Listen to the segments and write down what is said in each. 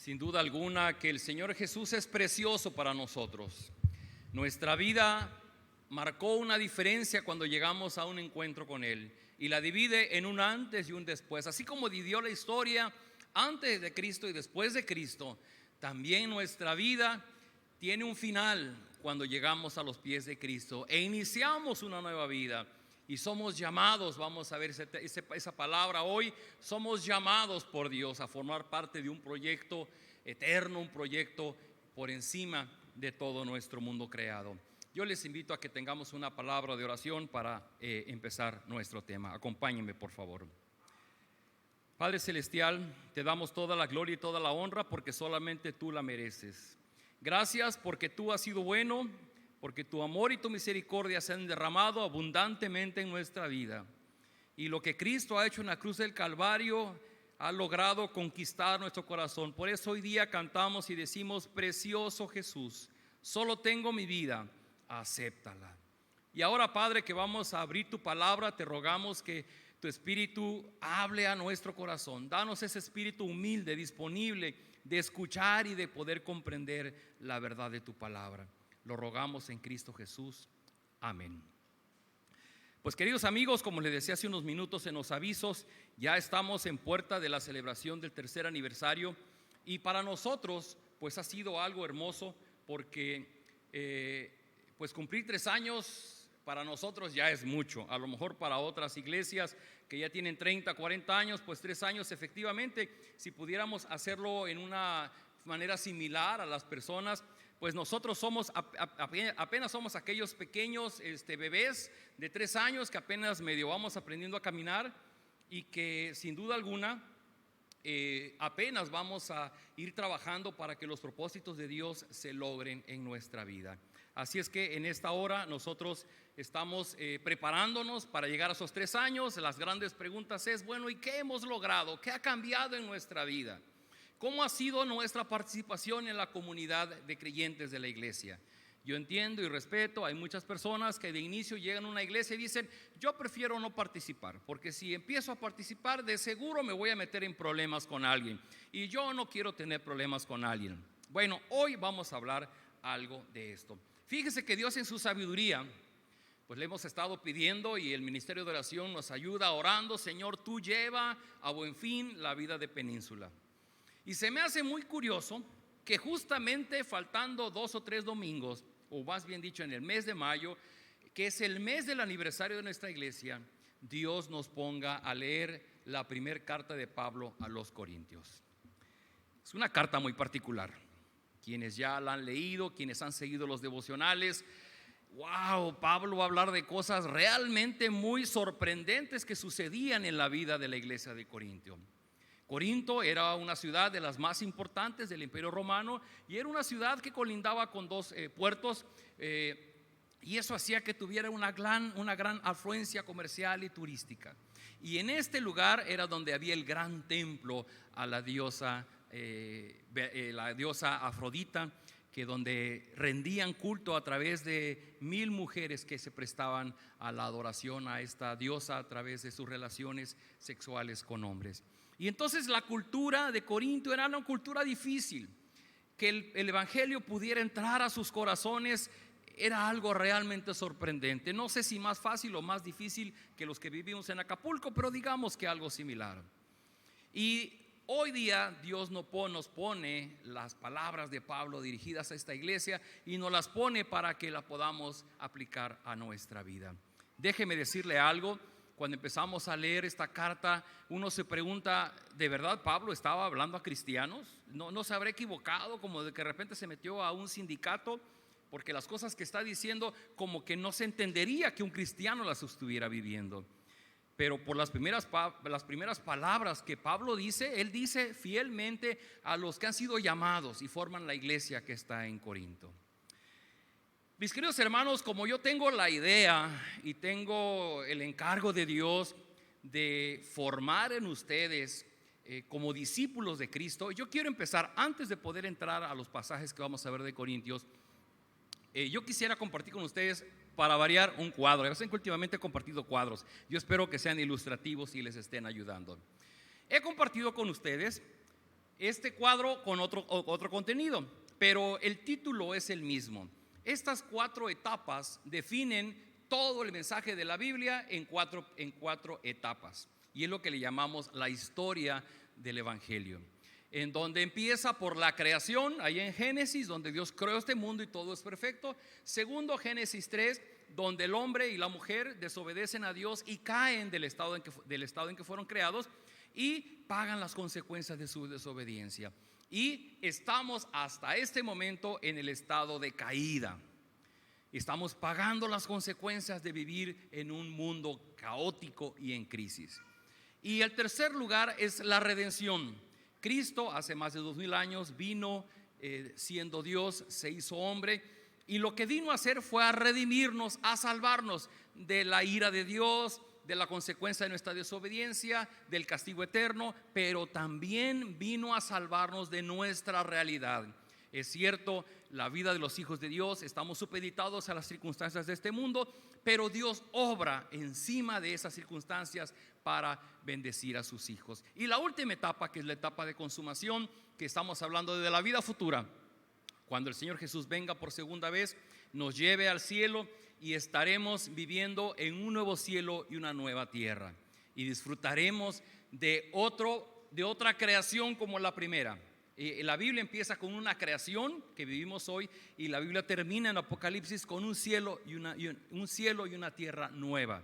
Sin duda alguna que el Señor Jesús es precioso para nosotros. Nuestra vida marcó una diferencia cuando llegamos a un encuentro con Él y la divide en un antes y un después. Así como dividió la historia antes de Cristo y después de Cristo, también nuestra vida tiene un final cuando llegamos a los pies de Cristo e iniciamos una nueva vida. Y somos llamados, vamos a ver esa palabra hoy, somos llamados por Dios a formar parte de un proyecto eterno, un proyecto por encima de todo nuestro mundo creado. Yo les invito a que tengamos una palabra de oración para empezar nuestro tema. Acompáñenme, por favor. Padre Celestial, te damos toda la gloria y toda la honra porque solamente tú la mereces. Gracias porque tú has sido bueno, porque tu amor y tu misericordia se han derramado abundantemente en nuestra vida. Y lo que Cristo ha hecho en la cruz del Calvario ha logrado conquistar nuestro corazón. Por eso hoy día cantamos y decimos: precioso Jesús, solo tengo mi vida, acéptala. Y ahora, Padre, que vamos a abrir tu palabra, te rogamos que tu Espíritu hable a nuestro corazón. Danos ese espíritu humilde, disponible de escuchar y de poder comprender la verdad de tu palabra. Lo rogamos en Cristo Jesús. Amén. Pues queridos amigos, como les decía hace unos minutos en los avisos, ya estamos en puerta de la celebración del tercer aniversario. Y para nosotros pues ha sido algo hermoso porque pues cumplir 3 años para nosotros ya es mucho. A lo mejor para otras iglesias que ya tienen 30, 40 años, pues 3 años efectivamente, si pudiéramos hacerlo en una manera similar a las personas, pues nosotros somos apenas somos aquellos pequeños bebés de 3 años que apenas medio vamos aprendiendo a caminar y que sin duda alguna apenas vamos a ir trabajando para que los propósitos de Dios se logren en nuestra vida. Así es que en esta hora nosotros estamos preparándonos para llegar a esos 3 años. Las grandes preguntas es, bueno, ¿y qué hemos logrado? ¿Qué ha cambiado en nuestra vida? ¿Cómo ha sido nuestra participación en la comunidad de creyentes de la iglesia? Yo entiendo y respeto, hay muchas personas que de inicio llegan a una iglesia y dicen: yo prefiero no participar, porque si empiezo a participar de seguro me voy a meter en problemas con alguien y yo no quiero tener problemas con alguien. Bueno, hoy vamos a hablar algo de esto. Fíjese que Dios en su sabiduría, pues le hemos estado pidiendo y el ministerio de oración nos ayuda orando: Señor, tú lleva a buen fin la vida de Península. Y se me hace muy curioso que justamente faltando 2 o 3 domingos, o más bien dicho en el mes de mayo, que es el mes del aniversario de nuestra iglesia, Dios nos ponga a leer la primera carta de Pablo a los Corintios. Es una carta muy particular. Quienes ya la han leído, quienes han seguido los devocionales, wow, Pablo va a hablar de cosas realmente muy sorprendentes que sucedían en la vida de la iglesia de Corintio. Corinto era una ciudad de las más importantes del Imperio Romano y era una ciudad que colindaba con 2 puertos y eso hacía que tuviera una gran afluencia comercial y turística. Y en este lugar era donde había el gran templo a la diosa Afrodita, que donde rendían culto a través de 1000 mujeres que se prestaban a la adoración a esta diosa a través de sus relaciones sexuales con hombres. Y entonces la cultura de Corinto era una cultura difícil. Que el evangelio pudiera entrar a sus corazones era algo realmente sorprendente. No sé si más fácil o más difícil que los que vivimos en Acapulco, pero digamos que algo similar. Y hoy día Dios nos pone las palabras de Pablo dirigidas a esta iglesia y nos las pone para que la podamos aplicar a nuestra vida. Déjeme decirle algo. Cuando empezamos a leer esta carta, uno se pregunta: ¿de verdad Pablo estaba hablando a cristianos? ¿No se habrá equivocado como de que de repente se metió a un sindicato? Porque las cosas que está diciendo como que no se entendería que un cristiano las estuviera viviendo. Pero por las primeras palabras que Pablo dice, él dice fielmente a los que han sido llamados y forman la iglesia que está en Corinto. Mis queridos hermanos, como yo tengo la idea y tengo el encargo de Dios de formar en ustedes como discípulos de Cristo, yo quiero empezar, antes de poder entrar a los pasajes que vamos a ver de Corintios, yo quisiera compartir con ustedes, para variar, un cuadro. Ya saben que últimamente he compartido cuadros. Yo espero que sean ilustrativos y les estén ayudando. He compartido con ustedes este cuadro con otro contenido, pero el título es el mismo. Estas 4 etapas definen todo el mensaje de la Biblia en cuatro etapas, y es lo que le llamamos la historia del Evangelio, en donde empieza por la creación, ahí en Génesis, donde Dios creó este mundo y todo es perfecto. Segundo, Génesis 3, donde el hombre y la mujer desobedecen a Dios y caen del estado en que fueron creados y pagan las consecuencias de su desobediencia. Y estamos hasta este momento en el estado de caída. Estamos pagando las consecuencias de vivir en un mundo caótico y en crisis. Y el tercer lugar es la redención. Cristo hace más de 2000 años vino siendo Dios, se hizo hombre, y lo que vino a hacer fue a redimirnos, a salvarnos de la ira de Dios, de la consecuencia de nuestra desobediencia, del castigo eterno, pero también vino a salvarnos de nuestra realidad. Es cierto, la vida de los hijos de Dios, estamos supeditados a las circunstancias de este mundo, pero Dios obra encima de esas circunstancias para bendecir a sus hijos. Y la última etapa, que es la etapa de consumación, que estamos hablando de la vida futura, cuando el Señor Jesús venga por segunda vez, nos lleve al cielo y estaremos viviendo en un nuevo cielo y una nueva tierra, y disfrutaremos de otra creación como la primera. La Biblia empieza con una creación que vivimos hoy, y la Biblia termina en Apocalipsis con un cielo y una tierra nueva,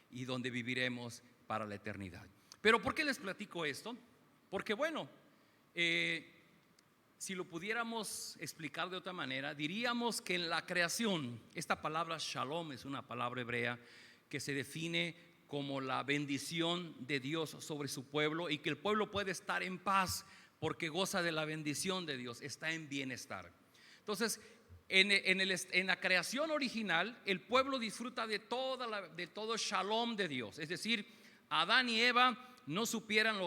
y donde viviremos para la eternidad. Pero ¿por qué les platico esto? Porque bueno, si lo pudiéramos explicar de otra manera, diríamos que en la creación, esta palabra shalom es una palabra hebrea que se define como la bendición de Dios sobre su pueblo, y que el pueblo puede estar en paz porque goza de la bendición de Dios, está en bienestar. Entonces, en la creación original, el pueblo disfruta de todo shalom de Dios. Es decir, Adán y Eva no supieron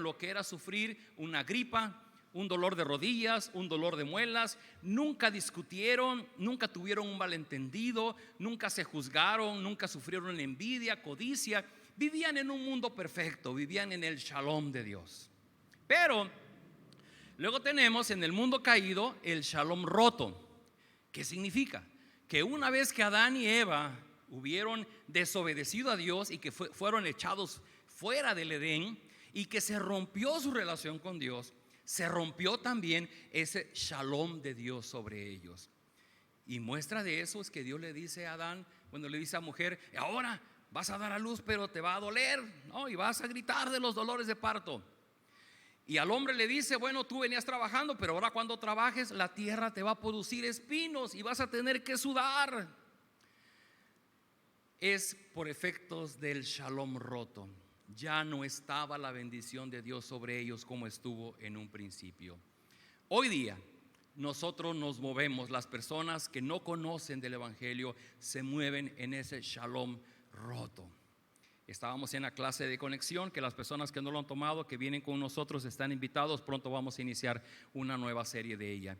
lo que era sufrir una gripa, un dolor de rodillas, un dolor de muelas. Nunca discutieron, nunca tuvieron un malentendido, nunca se juzgaron, nunca sufrieron envidia, codicia. Vivían en un mundo perfecto, vivían en el shalom de Dios. Pero luego tenemos en el mundo caído el shalom roto. ¿Qué significa? Que una vez que Adán y Eva hubieron desobedecido a Dios y que fueron echados fuera del Edén, y que se rompió su relación con Dios, se rompió también ese shalom de Dios sobre ellos. Y muestra de eso es que Dios le dice a Adán, cuando le dice a mujer: ahora vas a dar a luz, pero te va a doler, ¿no? Y vas a gritar de los dolores de parto. Y al hombre le dice: bueno, tú venías trabajando, pero ahora cuando trabajes, la tierra te va a producir espinos y vas a tener que sudar. Es por efectos del shalom roto. Ya no estaba la bendición de Dios sobre ellos como estuvo en un principio. Hoy día nosotros nos movemos, las personas que no conocen del Evangelio se mueven en ese shalom roto. Estábamos en la clase de conexión, que las personas que no lo han tomado, que vienen con nosotros, están invitados. Pronto vamos a iniciar una nueva serie de ella.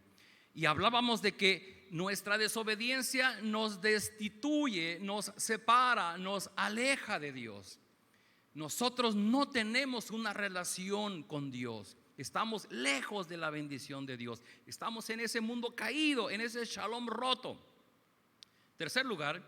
Y hablábamos de que nuestra desobediencia nos destituye, nos separa, nos aleja de Dios. Nosotros no tenemos una relación con Dios. Estamos lejos de la bendición de Dios. Estamos en ese mundo caído, en ese shalom roto. Tercer lugar,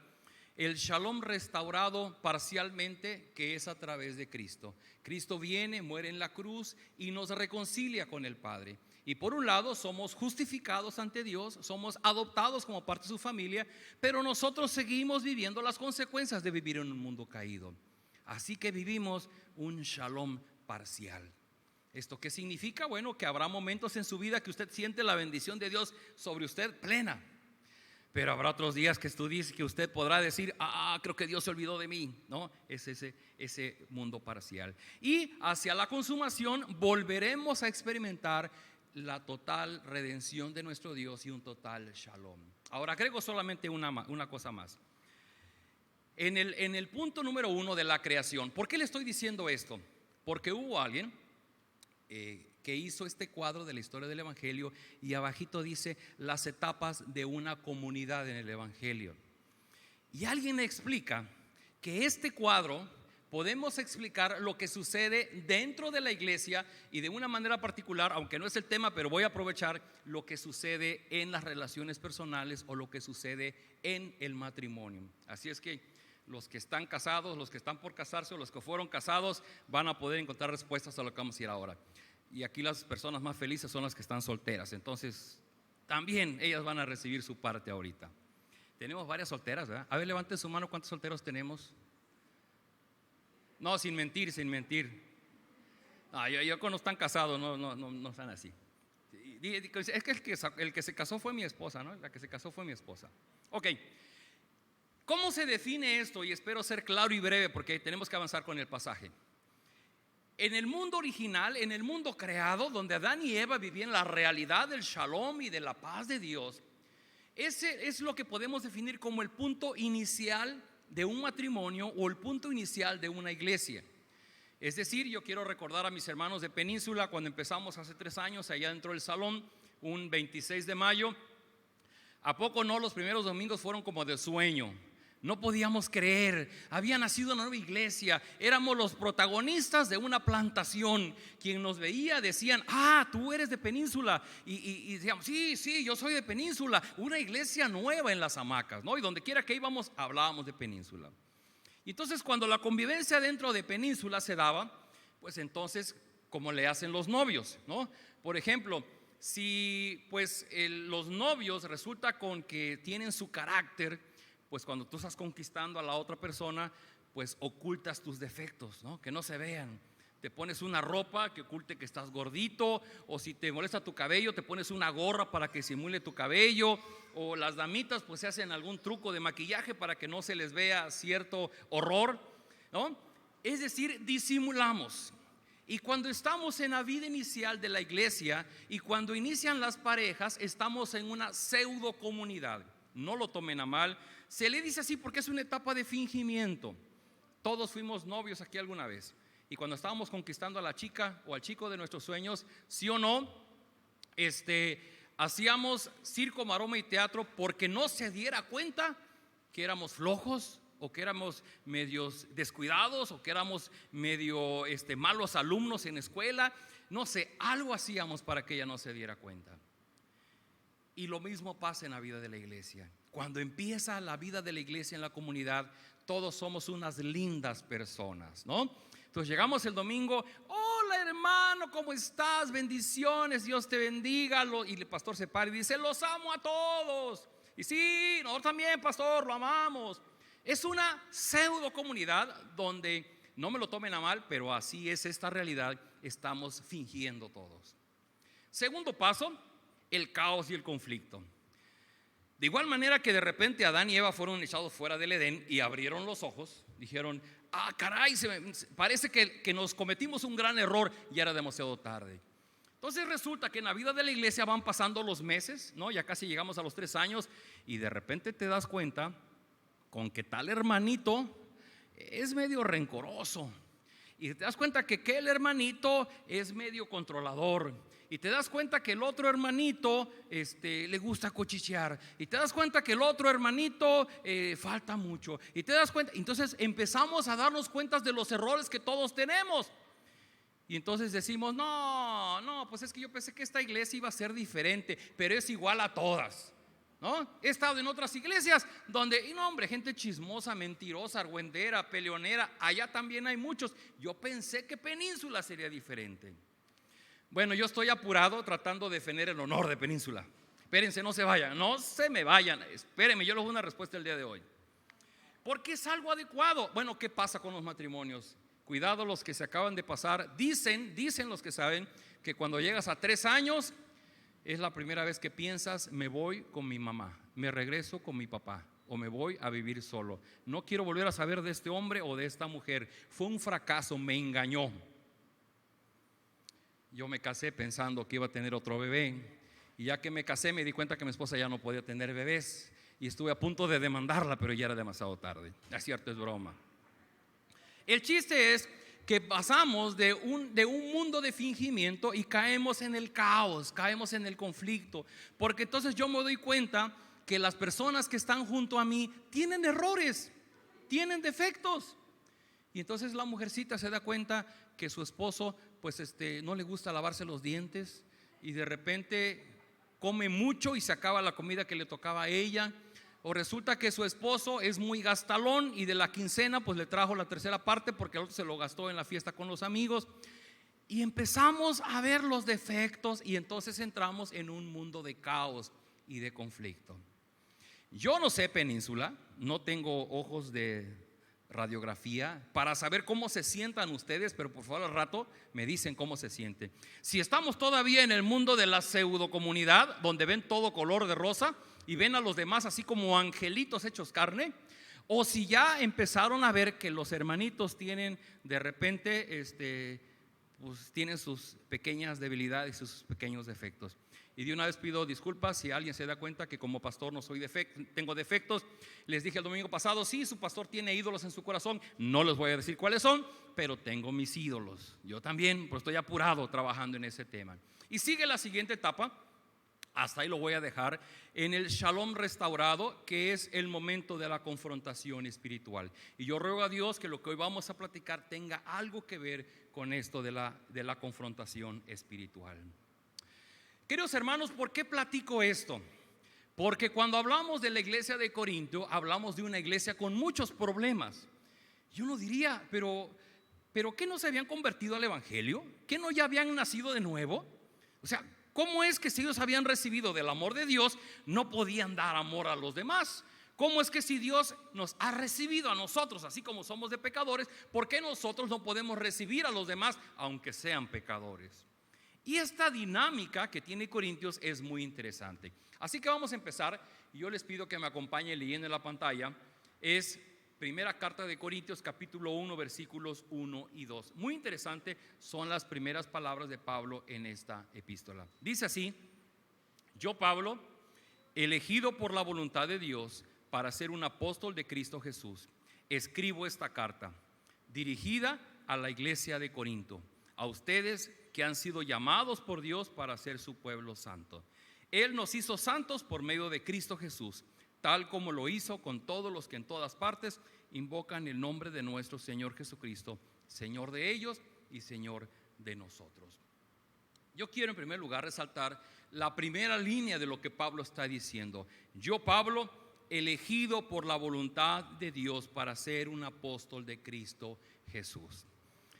el shalom restaurado parcialmente, que es a través de Cristo. Cristo viene, muere en la cruz y nos reconcilia con el Padre. Y por un lado somos justificados ante Dios, somos adoptados como parte de su familia, pero nosotros seguimos viviendo las consecuencias de vivir en un mundo caído. Así que vivimos un shalom parcial. ¿Esto qué significa? Bueno, que habrá momentos en su vida que usted siente la bendición de Dios sobre usted plena, pero habrá otros días que usted podrá decir: creo que Dios se olvidó de mí, ¿no? Es ese mundo parcial. Y hacia la consumación volveremos a experimentar la total redención de nuestro Dios y un total shalom. Ahora agrego solamente una cosa más. En el punto número 1 de la creación, ¿por qué le estoy diciendo esto? Porque hubo alguien que hizo este cuadro de la historia del Evangelio, y abajito dice las etapas de una comunidad en el Evangelio. Y alguien explica que este cuadro podemos explicar lo que sucede dentro de la iglesia y de una manera particular, aunque no es el tema, pero voy a aprovechar lo que sucede en las relaciones personales o lo que sucede en el matrimonio. Así es que los que están casados, los que están por casarse o los que fueron casados van a poder encontrar respuestas a lo que vamos a ir ahora. Y aquí las personas más felices son las que están solteras, entonces también ellas van a recibir su parte ahorita. Tenemos varias solteras, ¿verdad? A ver, levanten su mano, ¿cuántos solteros tenemos? No, sin mentir, sin mentir. No, yo cuando están casados no están así. Es que el que se casó fue mi esposa, ¿no? La que se casó fue mi esposa. Ok. ¿Cómo se define esto? Y espero ser claro y breve porque tenemos que avanzar con el pasaje. En el mundo original, en el mundo creado, donde Adán y Eva vivían la realidad del shalom y de la paz de Dios, ese es lo que podemos definir como el punto inicial de un matrimonio o el punto inicial de una iglesia. Es decir, yo quiero recordar a mis hermanos de Península cuando empezamos hace 3 años allá dentro del salón, un 26 de mayo. ¿A poco no? Los primeros domingos fueron como de sueño. No podíamos creer, había nacido una nueva iglesia, éramos los protagonistas de una plantación. Quien nos veía decían, tú eres de Península, y decíamos, sí, yo soy de Península, una iglesia nueva en las hamacas, ¿no? Y donde quiera que íbamos hablábamos de Península. Y entonces cuando la convivencia dentro de Península se daba, pues entonces como le hacen los novios, ¿no? Por ejemplo, si pues los novios resulta con que tienen su carácter, pues cuando tú estás conquistando a la otra persona, pues ocultas tus defectos, ¿no? Que no se vean. Te pones una ropa que oculte que estás gordito, o si te molesta tu cabello, te pones una gorra para que simule tu cabello, o las damitas pues se hacen algún truco de maquillaje para que no se les vea cierto horror, ¿no? Es decir, disimulamos. Y cuando estamos en la vida inicial de la iglesia y cuando inician las parejas, estamos en una pseudo comunidad. No lo tomen a mal. Se le dice así porque es una etapa de fingimiento. Todos fuimos novios aquí alguna vez. Y cuando estábamos conquistando a la chica o al chico de nuestros sueños, sí o no, hacíamos circo, maroma y teatro porque no se diera cuenta que éramos flojos o que éramos medios descuidados o que éramos medio malos alumnos en escuela. No sé, algo hacíamos para que ella no se diera cuenta. Y lo mismo pasa en la vida de la iglesia. Cuando empieza la vida de la iglesia en la comunidad, todos somos unas lindas personas, ¿no? Entonces llegamos el domingo, hola hermano, ¿cómo estás? Bendiciones, Dios te bendiga. Y el pastor se para y dice, los amo a todos. Y sí, nosotros también, pastor, lo amamos. Es una pseudo comunidad donde, no me lo tomen a mal, pero así es esta realidad, estamos fingiendo todos. Segundo paso, el caos y el conflicto. De igual manera que de repente Adán y Eva fueron echados fuera del Edén y abrieron los ojos, dijeron, caray, parece que nos cometimos un gran error, ya era demasiado tarde. Entonces resulta que en la vida de la iglesia van pasando los meses, ¿no? Ya casi llegamos a los 3 años y de repente te das cuenta con que tal hermanito es medio rencoroso. Y te das cuenta que aquel hermanito es medio controlador. Y te das cuenta que el otro hermanito le gusta cuchichear. Y te das cuenta que el otro hermanito falta mucho. Y te das cuenta. Entonces empezamos a darnos cuenta de los errores que todos tenemos. Y entonces decimos, no, pues es que yo pensé que esta iglesia iba a ser diferente, pero es igual a todas, ¿no? He estado en otras iglesias donde, y no hombre, gente chismosa, mentirosa, argüendera, peleonera. Allá también hay muchos. Yo pensé que Península sería diferente. Bueno, yo estoy apurado tratando de defender el honor de Península. Espérense, no se vayan, no se me vayan. Espérenme, yo les doy una respuesta el día de hoy. Porque es algo adecuado. Bueno, ¿qué pasa con los matrimonios? Cuidado los que se acaban de pasar. Dicen los que saben que cuando llegas a 3 años es la primera vez que piensas, me voy con mi mamá, me regreso con mi papá o me voy a vivir solo. No quiero volver a saber de este hombre o de esta mujer. Fue un fracaso, me engañó. Yo me casé pensando que iba a tener otro bebé y ya que me casé me di cuenta que mi esposa ya no podía tener bebés y estuve a punto de demandarla, pero ya era demasiado tarde. Es cierto, es broma. El chiste es que pasamos de un mundo de fingimiento y caemos en el caos, caemos en el conflicto, porque entonces yo me doy cuenta que las personas que están junto a mí tienen errores, tienen defectos. Y entonces la mujercita se da cuenta que su esposo pues no le gusta lavarse los dientes, y de repente come mucho y se acaba la comida que le tocaba a ella. O resulta que su esposo es muy gastalón y de la quincena pues le trajo la tercera parte porque el otro se lo gastó en la fiesta con los amigos. Y empezamos a ver los defectos, y entonces entramos en un mundo de caos y de conflicto. Yo no sé, Península, no tengo ojos de radiografía para saber cómo se sientan ustedes, pero por favor al rato me dicen cómo se siente. Si estamos todavía en el mundo de la pseudocomunidad, donde ven todo color de rosa y ven a los demás así como angelitos hechos carne, o si ya empezaron a ver que los hermanitos tienen de repente pues tienen sus pequeñas debilidades y sus pequeños defectos. Y de una vez pido disculpas si alguien se da cuenta que como pastor no soy tengo defectos. Les dije el domingo pasado, sí, su pastor tiene ídolos en su corazón. No les voy a decir cuáles son, pero tengo mis ídolos. Yo también, pues estoy apurado trabajando en ese tema. Y sigue la siguiente etapa. Hasta ahí lo voy a dejar, en el shalom restaurado, que es el momento de la confrontación espiritual. Y yo ruego a Dios que lo que hoy vamos a platicar tenga algo que ver con esto de la confrontación espiritual. Queridos hermanos, ¿por qué platico esto? Porque cuando hablamos de la iglesia de Corinto, hablamos de una iglesia con muchos problemas. Yo no diría, pero ¿qué no se habían convertido al evangelio? ¿Qué no ya habían nacido de nuevo? O sea, ¿cómo es que si ellos habían recibido del amor de Dios, no podían dar amor a los demás? ¿Cómo es que si Dios nos ha recibido a nosotros, así como somos de pecadores, por qué nosotros no podemos recibir a los demás, aunque sean pecadores? Y esta dinámica que tiene Corintios es muy interesante. Así que vamos a empezar, y yo les pido que me acompañen leyendo en la pantalla. Es primera carta de Corintios, capítulo 1, versículos 1 y 2. Muy interesante, son las primeras palabras de Pablo en esta epístola. Dice así: yo, Pablo, elegido por la voluntad de Dios para ser un apóstol de Cristo Jesús, escribo esta carta, dirigida a la iglesia de Corinto, a ustedes que han sido llamados por Dios para ser su pueblo santo. Él nos hizo santos por medio de Cristo Jesús, tal como lo hizo con todos los que en todas partes invocan el nombre de nuestro Señor Jesucristo, Señor de ellos y Señor de nosotros. Yo quiero en primer lugar resaltar la primera línea de lo que Pablo está diciendo. Yo, Pablo, elegido por la voluntad de Dios para ser un apóstol de Cristo Jesús.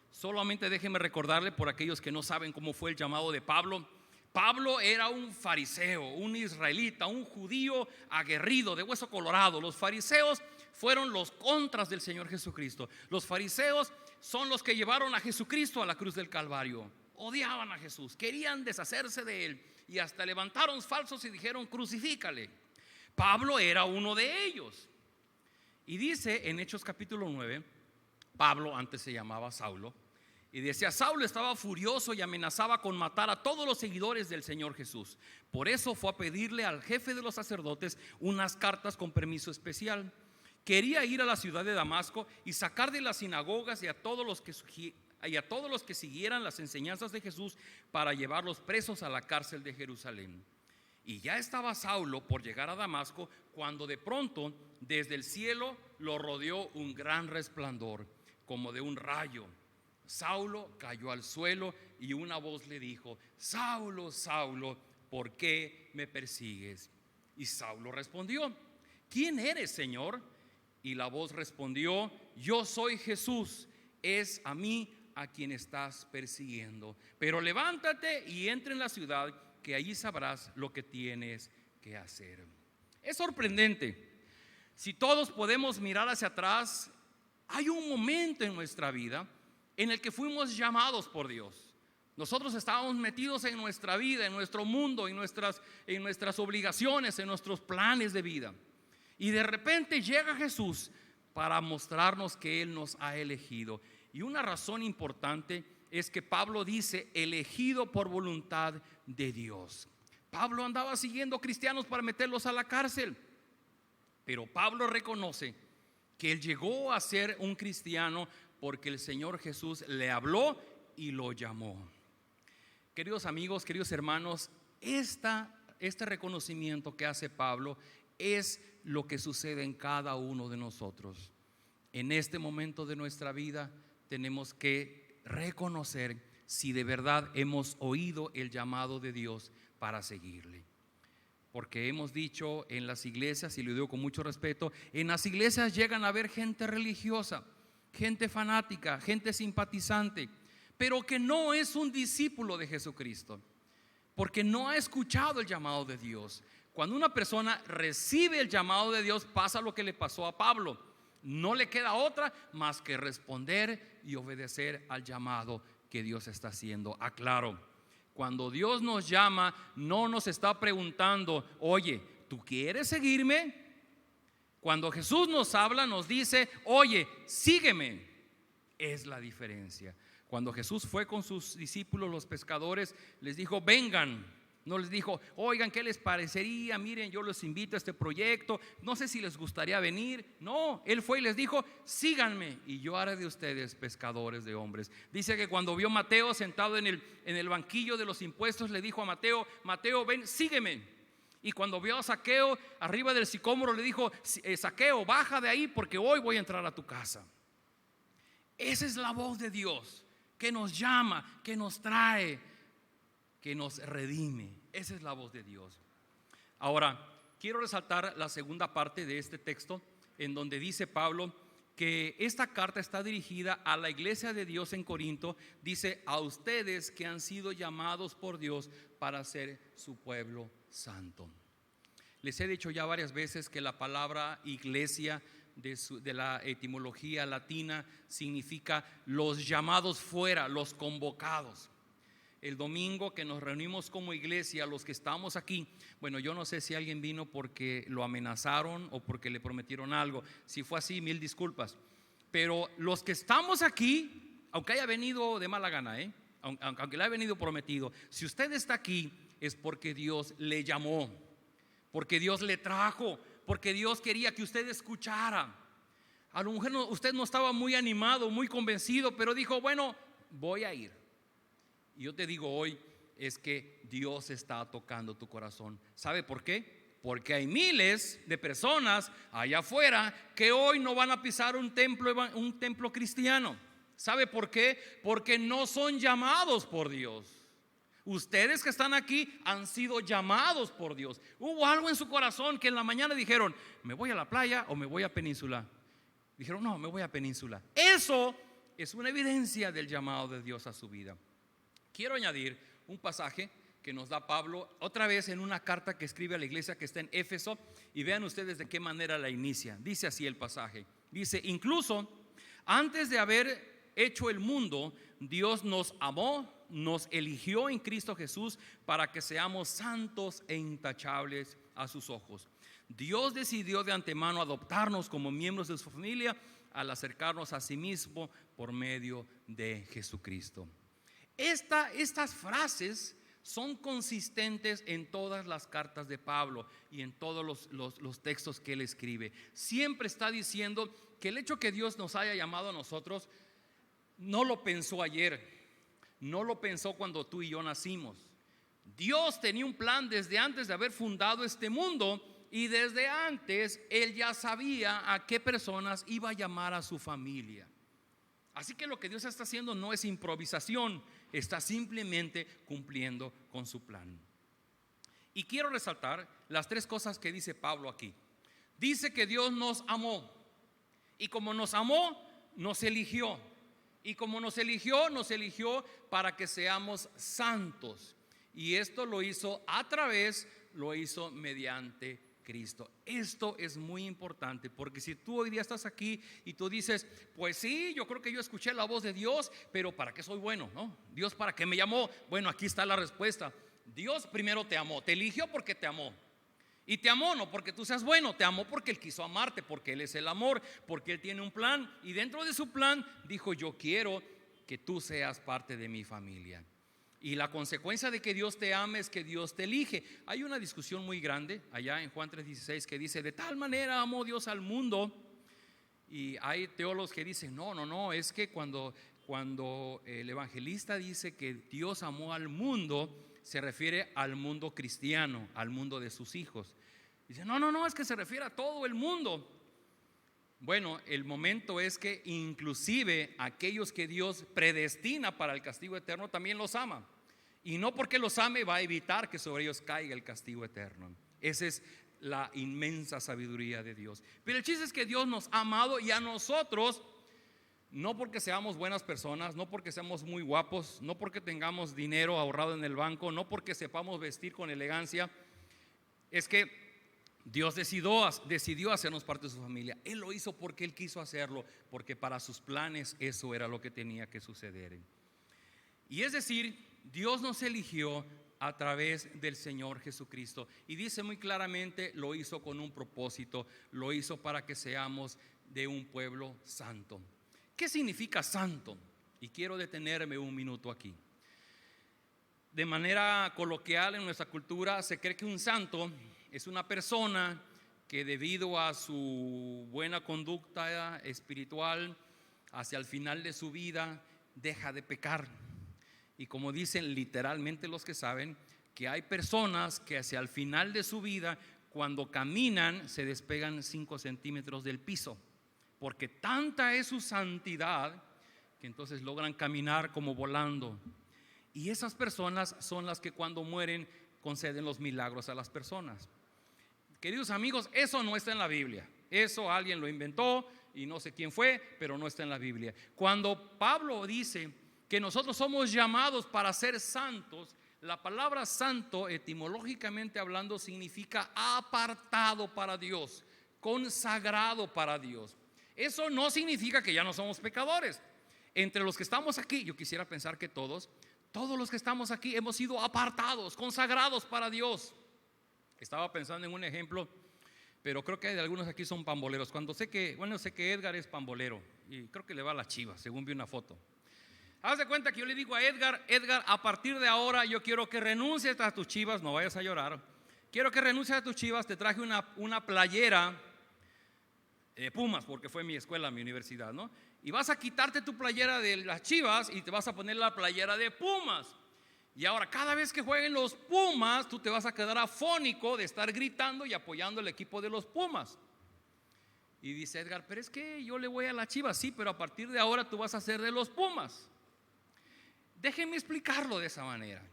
Solamente déjenme recordarle, por aquellos que no saben cómo fue el llamado de Pablo. Pablo era un fariseo, un israelita, un judío aguerrido, de hueso colorado. Los fariseos fueron los contras del Señor Jesucristo. Los fariseos son los que llevaron a Jesucristo a la cruz del Calvario. Odiaban a Jesús, querían deshacerse de él, y hasta levantaron falsos y dijeron: crucifícale. Pablo era uno de ellos. Y dice en Hechos capítulo 9, Pablo antes se llamaba Saulo, y decía: Saulo estaba furioso y amenazaba con matar a todos los seguidores del Señor Jesús. Por eso fue a pedirle al jefe de los sacerdotes unas cartas con permiso especial. Quería ir a la ciudad de Damasco y sacar de las sinagogas y a todos los que siguieran las enseñanzas de Jesús, para llevarlos presos a la cárcel de Jerusalén. Y ya estaba Saulo por llegar a Damasco, cuando de pronto desde el cielo lo rodeó un gran resplandor, como de un rayo. Saulo cayó al suelo y una voz le dijo: Saulo, Saulo, ¿por qué me persigues? Y Saulo respondió: ¿quién eres, Señor? Y la voz respondió: yo soy Jesús, es a mí a quien estás persiguiendo. Pero levántate y entra en la ciudad, que allí sabrás lo que tienes que hacer. Es sorprendente. Si todos podemos mirar hacia atrás, hay un momento en nuestra vida en el que fuimos llamados por Dios. Nosotros estábamos metidos en nuestra vida, en nuestro mundo, en nuestras obligaciones, en nuestros planes de vida. Y de repente llega Jesús para mostrarnos que Él nos ha elegido. Y una razón importante es que Pablo dice: elegido por voluntad de Dios. Pablo andaba siguiendo cristianos para meterlos a la cárcel, pero Pablo reconoce que él llegó a ser un cristiano porque el Señor Jesús le habló y lo llamó. Queridos amigos, queridos hermanos, este reconocimiento que hace Pablo es lo que sucede en cada uno de nosotros. En este momento de nuestra vida tenemos que reconocer si de verdad hemos oído el llamado de Dios para seguirle. Porque hemos dicho en las iglesias, y lo digo con mucho respeto, en las iglesias llegan a ver gente religiosa, gente fanática, gente simpatizante, pero que no es un discípulo de Jesucristo, porque no ha escuchado el llamado de Dios. Cuando una persona recibe el llamado de Dios, pasa lo que le pasó a Pablo. No le queda otra más que responder y obedecer al llamado que Dios está haciendo. Aclaro, cuando Dios nos llama, no nos está preguntando: oye, ¿tú quieres seguirme? Cuando Jesús nos habla, nos dice: oye, sígueme. Es la diferencia. Cuando Jesús fue con sus discípulos, los pescadores, les dijo: vengan. No les dijo: oigan, ¿qué les parecería? Miren, yo los invito a este proyecto, no sé si les gustaría venir. No, Él fue y les dijo: síganme y yo haré de ustedes pescadores de hombres. Dice que cuando vio a Mateo sentado en el banquillo de los impuestos, le dijo a Mateo: Mateo, ven, sígueme. Y cuando vio a Zaqueo arriba del sicómoro, le dijo: Zaqueo, baja de ahí porque hoy voy a entrar a tu casa. Esa es la voz de Dios, que nos llama, que nos trae, que nos redime. Esa es la voz de Dios. Ahora, quiero resaltar la segunda parte de este texto, en donde dice Pablo que esta carta está dirigida a la iglesia de Dios en Corinto. Dice: a ustedes que han sido llamados por Dios para ser su pueblo santo. Les he dicho ya varias veces que la palabra iglesia de la etimología latina significa los llamados fuera, los convocados. El domingo que nos reunimos como iglesia, los que estamos aquí, bueno, yo no sé si alguien vino porque lo amenazaron o porque le prometieron algo. Si fue así, mil disculpas. Pero los que estamos aquí, aunque haya venido de mala gana, aunque le haya venido prometido, si usted está aquí es porque Dios le llamó, porque Dios le trajo, porque Dios quería que usted escuchara. A lo mejor usted no estaba muy animado, muy convencido, pero dijo: bueno, voy a ir. Y yo te digo hoy, es que Dios está tocando tu corazón. ¿Sabe por qué? Porque hay miles de personas allá afuera que hoy no van a pisar un templo cristiano. ¿Sabe por qué? Porque no son llamados por Dios. Ustedes que están aquí han sido llamados por Dios. Hubo algo en su corazón que en la mañana dijeron: ¿me voy a la playa o me voy a Península? Dijeron: no, me voy a Península. Eso es una evidencia del llamado de Dios a su vida. Quiero añadir un pasaje que nos da Pablo otra vez en una carta que escribe a la iglesia que está en Éfeso, y vean ustedes de qué manera la inicia. Dice así el pasaje. Dice: incluso antes de haber hecho el mundo, Dios nos amó, nos eligió en Cristo Jesús para que seamos santos e intachables a sus ojos. Dios decidió de antemano adoptarnos como miembros de su familia al acercarnos a sí mismo por medio de Jesucristo. Estas frases son consistentes en todas las cartas de Pablo y en todos los textos que él escribe. Siempre está diciendo que el hecho que Dios nos haya llamado a nosotros no lo pensó ayer, no lo pensó cuando tú y yo nacimos. Dios tenía un plan desde antes de haber fundado este mundo, y desde antes Él ya sabía a qué personas iba a llamar a su familia. Así que lo que Dios está haciendo no es improvisación, está simplemente cumpliendo con su plan. Y quiero resaltar las tres cosas que dice Pablo aquí. Dice que Dios nos amó, y como nos amó, nos eligió. Y como nos eligió para que seamos santos. Y esto lo hizo lo hizo mediante Cristo. Esto es muy importante, porque si tú hoy día estás aquí y tú dices: pues sí, yo creo que yo escuché la voz de Dios, pero ¿para qué soy bueno? ¿No? Dios, ¿para qué me llamó? Bueno, aquí está la respuesta. Dios primero te amó, te eligió porque te amó. Y te amó no porque tú seas bueno, te amó porque Él quiso amarte, porque Él es el amor, porque Él tiene un plan, y dentro de su plan dijo: yo quiero que tú seas parte de mi familia. Y la consecuencia de que Dios te ame es que Dios te elige. Hay una discusión muy grande allá en Juan 3:16 que dice: de tal manera amó Dios al mundo. Y hay teólogos que dicen: no, es que cuando el evangelista dice que Dios amó al mundo, se refiere al mundo cristiano, al mundo de sus hijos. Dice: no, es que se refiere a todo el mundo. Bueno, el momento es que inclusive aquellos que Dios predestina para el castigo eterno también los ama. Y no porque los ame va a evitar que sobre ellos caiga el castigo eterno. Esa es la inmensa sabiduría de Dios. Pero el chiste es que Dios nos ha amado, y a nosotros, no porque seamos buenas personas, no porque seamos muy guapos, no porque tengamos dinero ahorrado en el banco, no porque sepamos vestir con elegancia, es que Dios decidió hacernos parte de su familia. Él lo hizo porque Él quiso hacerlo, porque para sus planes eso era lo que tenía que suceder. Y es decir, Dios nos eligió a través del Señor Jesucristo, y dice muy claramente, lo hizo con un propósito, lo hizo para que seamos de un pueblo santo. ¿Qué significa santo? Y quiero detenerme un minuto aquí. De manera coloquial en nuestra cultura se cree que un santo es una persona que, debido a su buena conducta espiritual, hacia el final de su vida deja de pecar. Y como dicen literalmente los que saben, que hay personas que hacia el final de su vida, cuando caminan, se despegan 5 centímetros del piso, porque tanta es su santidad que entonces logran caminar como volando. Y esas personas son las que cuando mueren conceden los milagros a las personas. Queridos amigos, eso no está en la Biblia. Eso alguien lo inventó y no sé quién fue, pero no está en la Biblia. Cuando Pablo dice que nosotros somos llamados para ser santos, la palabra santo, etimológicamente hablando, significa apartado para Dios, consagrado para Dios. Eso no significa que ya no somos pecadores. Entre los que estamos aquí, yo quisiera pensar que todos los que estamos aquí hemos sido apartados, consagrados para Dios. Estaba pensando en un ejemplo, pero creo que hay de algunos aquí son pamboleros. Sé que Edgar es pambolero y creo que le va a las Chivas, según vi una foto. Haz de cuenta que yo le digo a Edgar, a partir de ahora yo quiero que renuncies a tus Chivas, no vayas a llorar. Quiero que renuncies a tus Chivas. Te traje una playera de Pumas, porque fue mi escuela, mi universidad, ¿no? Y vas a quitarte tu playera de las Chivas y te vas a poner la playera de Pumas. Y ahora cada vez que jueguen los Pumas, tú te vas a quedar afónico de estar gritando y apoyando al equipo de los Pumas. Y dice Edgar, pero es que yo le voy a las Chivas. Sí, pero a partir de ahora tú vas a ser de los Pumas. Déjenme explicarlo de esa manera.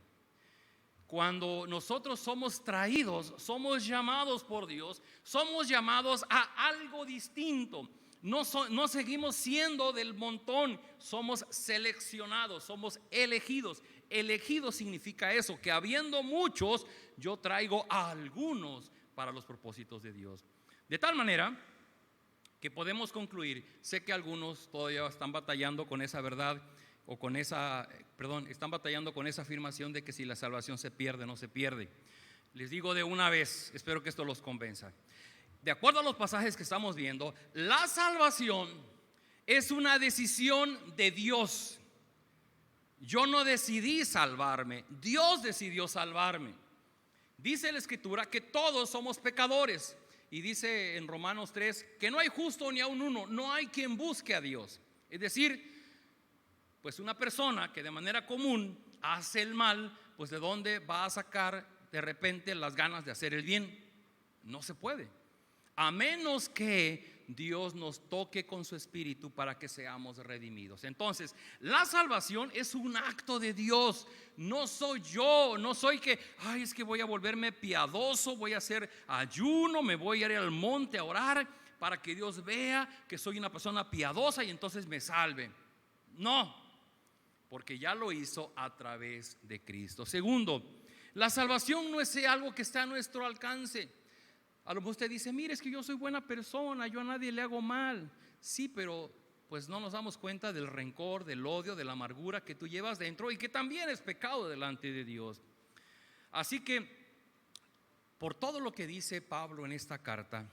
Cuando nosotros somos traídos, somos llamados por Dios, somos llamados a algo distinto. No seguimos siendo del montón, somos seleccionados, somos elegidos. Elegido significa eso, que habiendo muchos, yo traigo a algunos para los propósitos de Dios. De tal manera que podemos concluir, sé que algunos todavía están batallando con esa verdad, están batallando con esa afirmación de que si la salvación se pierde, no se pierde. Les digo de una vez, espero que esto los convenza. De acuerdo a los pasajes que estamos viendo, la salvación es una decisión de Dios. Yo no decidí salvarme, Dios decidió salvarme. Dice la Escritura que todos somos pecadores, y dice en Romanos 3 que no hay justo ni aun uno, no hay quien busque a Dios. Es decir, pues una persona que de manera común hace el mal, pues ¿de dónde va a sacar de repente las ganas de hacer el bien? No se puede, a menos que Dios nos toque con su espíritu para que seamos redimidos. Entonces, la salvación es un acto de Dios. No soy yo, no soy que, es que voy a volverme piadoso, voy a hacer ayuno, me voy a ir al monte a orar para que Dios vea que soy una persona piadosa y entonces me salve. No, porque ya lo hizo a través de Cristo. Segundo, la salvación no es algo que está a nuestro alcance. A lo mejor usted dice, mire, es que yo soy buena persona, yo a nadie le hago mal. Sí, pero pues no nos damos cuenta del rencor, del odio, de la amargura que tú llevas dentro y que también es pecado delante de Dios. Así que, por todo lo que dice Pablo en esta carta,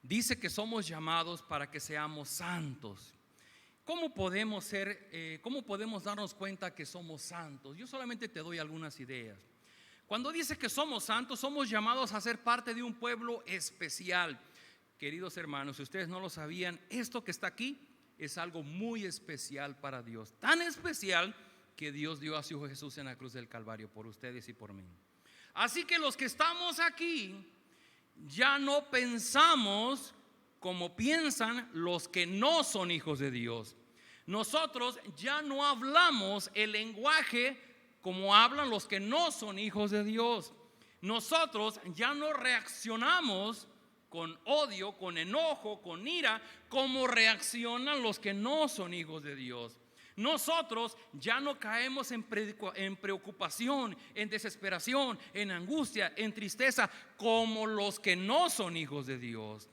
dice que somos llamados para que seamos santos. ¿Cómo podemos darnos cuenta que somos santos? Yo solamente te doy algunas ideas. Cuando dice que somos santos, somos llamados a ser parte de un pueblo especial. Queridos hermanos, si ustedes no lo sabían, esto que está aquí es algo muy especial para Dios. Tan especial que Dios dio a su Hijo Jesús en la cruz del Calvario por ustedes y por mí. Así que los que estamos aquí ya no pensamos como piensan los que no son hijos de Dios. Nosotros ya no hablamos el lenguaje como hablan los que no son hijos de Dios. Nosotros ya no reaccionamos con odio, con enojo, con ira, como reaccionan los que no son hijos de Dios. Nosotros ya no caemos en preocupación, en desesperación, en angustia, en tristeza, como los que no son hijos de Dios.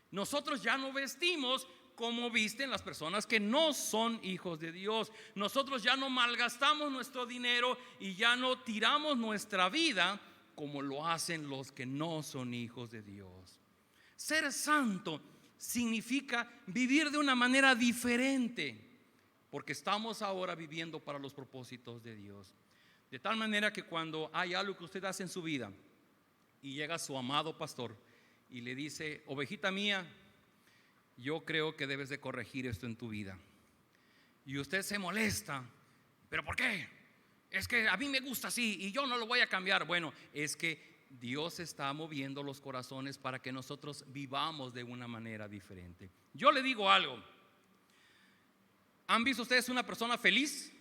Nosotros ya no vestimos como visten las personas que no son hijos de Dios. Nosotros ya no malgastamos nuestro dinero y ya no tiramos nuestra vida como lo hacen los que no son hijos de Dios. Ser santo significa vivir de una manera diferente, porque estamos ahora viviendo para los propósitos de Dios. De tal manera que cuando hay algo que usted hace en su vida y llega su amado pastor y le dice: ovejita mía, yo creo que debes de corregir esto en tu vida, y usted se molesta, ¿pero por qué? Es que a mí me gusta así y yo no lo voy a cambiar. Bueno, es que Dios está moviendo los corazones para que nosotros vivamos de una manera diferente. Yo le digo algo: ¿han visto ustedes una persona feliz?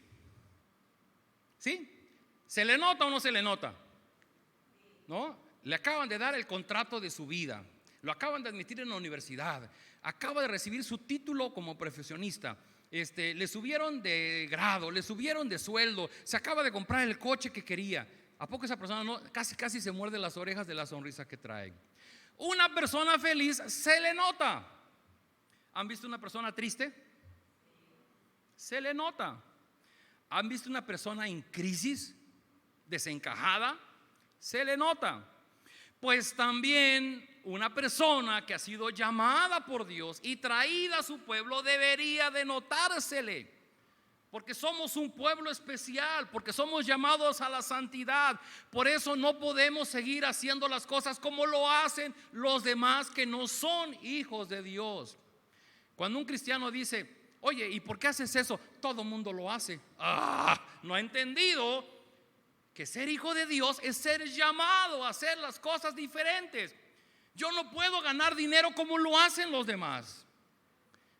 ¿Sí? ¿Se le nota o no se le nota? ¿No? Le acaban de dar el contrato de su vida, lo acaban de admitir en la universidad, acaba de recibir su título como profesionista, le subieron de grado, le subieron de sueldo, se acaba de comprar el coche que quería. ¿A poco esa persona no, casi se muerde las orejas de la sonrisa que trae? Una persona feliz se le nota. ¿Han visto una persona triste? Se le nota. ¿Han visto una persona en crisis, desencajada? Se le nota. Pues también una persona que ha sido llamada por Dios y traída a su pueblo debería de notársele, porque somos un pueblo especial, porque somos llamados a la santidad. Por eso no podemos seguir haciendo las cosas como lo hacen los demás que no son hijos de Dios. Cuando un cristiano dice: oye, ¿y por qué haces eso? Todo mundo lo hace. No ha entendido que ser hijo de Dios es ser llamado a hacer las cosas diferentes. Yo no puedo ganar dinero como lo hacen los demás.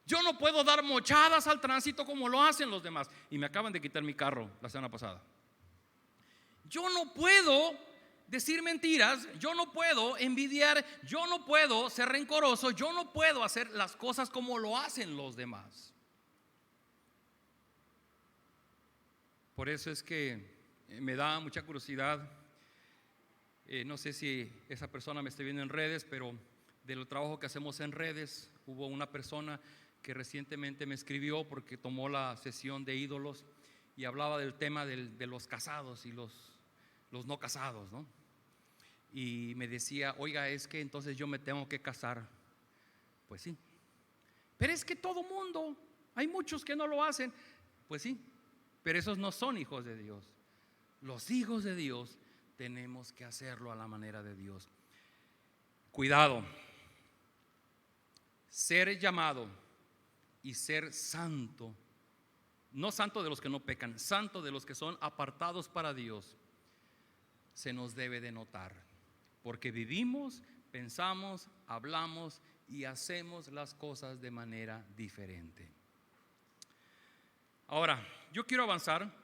Yo no puedo dar mochadas al tránsito como lo hacen los demás. Y me acaban de quitar mi carro la semana pasada. Yo no puedo decir mentiras, yo no puedo envidiar, yo no puedo ser rencoroso, yo no puedo hacer las cosas como lo hacen los demás. Por eso es que me da mucha curiosidad. No sé si esa persona me esté viendo en redes, pero del trabajo que hacemos en redes, hubo una persona que recientemente me escribió porque tomó la sesión de ídolos y hablaba del tema de los casados y los no casados, ¿no? Y me decía: oiga, es que entonces yo me tengo que casar. Pues sí, pero es que todo mundo, hay muchos que no lo hacen. Pues sí, pero esos no son hijos de Dios. Los hijos de Dios tenemos que hacerlo a la manera de Dios. Cuidado, ser llamado y ser santo, no santo de los que no pecan, santo de los que son apartados para Dios, se nos debe de notar, porque vivimos, pensamos, hablamos y hacemos las cosas de manera diferente. Ahora, yo quiero avanzar